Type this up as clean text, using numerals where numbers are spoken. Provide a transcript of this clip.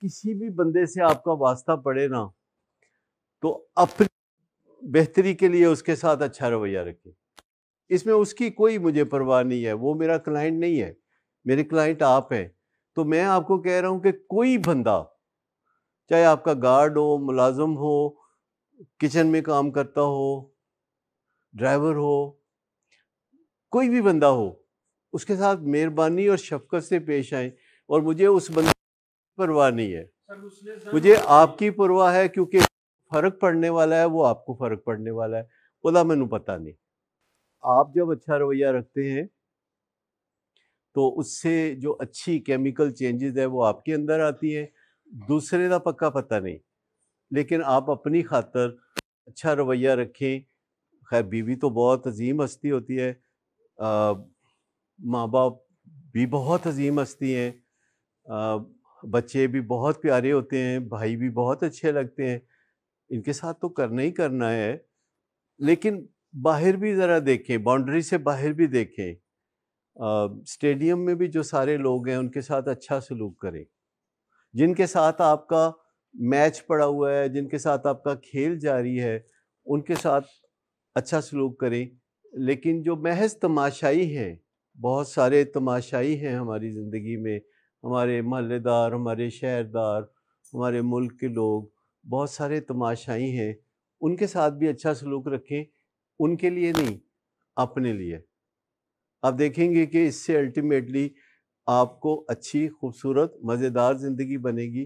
किसी भी बंदे से आपका वास्ता पड़े ना, तो अपनी बेहतरी के लिए उसके साथ अच्छा रवैया रखें। इसमें उसकी कोई मुझे परवाह नहीं है, वो मेरा क्लाइंट नहीं है, मेरे क्लाइंट आप हैं। तो मैं आपको कह रहा हूं कि कोई बंदा, चाहे आपका गार्ड हो, मुलाजिम हो, किचन में काम करता हो, ड्राइवर हो, कोई भी बंदा हो, उसके साथ मेहरबानी और शफकत से पेश आए। और मुझे उस बंदे की परवाह नहीं है, मुझे आपकी परवाह है, क्योंकि फर्क पड़ने वाला है, वो आपको फर्क पड़ने वाला है, ओदा मैनू पता नहीं। आप जब अच्छा रवैया रखते हैं तो उससे जो अच्छी केमिकल चेंजेस है वो आपके अंदर आती हैं, दूसरे का पक्का पता नहीं, लेकिन आप अपनी खातर अच्छा रवैया रखें। खैर, बीवी तो बहुत अजीम हस्ती होती है, माँ बाप भी बहुत अजीम हस्ती हैं, बच्चे भी बहुत प्यारे होते हैं, भाई भी बहुत अच्छे लगते हैं, इनके साथ तो करना ही करना है। लेकिन बाहर भी ज़रा देखें, बाउंड्री से बाहर भी देखें। स्टेडियम में भी जो सारे लोग हैं उनके साथ अच्छा सलूक करें, जिनके साथ आपका मैच पड़ा हुआ है, जिनके साथ आपका खेल जारी है, उनके साथ अच्छा सलूक करें। लेकिन जो महज तमाशाई हैं, बहुत सारे तमाशाई हैं हमारी ज़िंदगी में, हमारे महल्लेदार, हमारे शहरदार, हमारे मुल्क के लोग, बहुत सारे तमाशाई हैं, उनके साथ भी अच्छा सलूक रखें, उनके लिए नहीं, अपने लिए। आप देखेंगे कि इससे अल्टीमेटली आपको अच्छी, खूबसूरत, मज़ेदार ज़िंदगी बनेगी।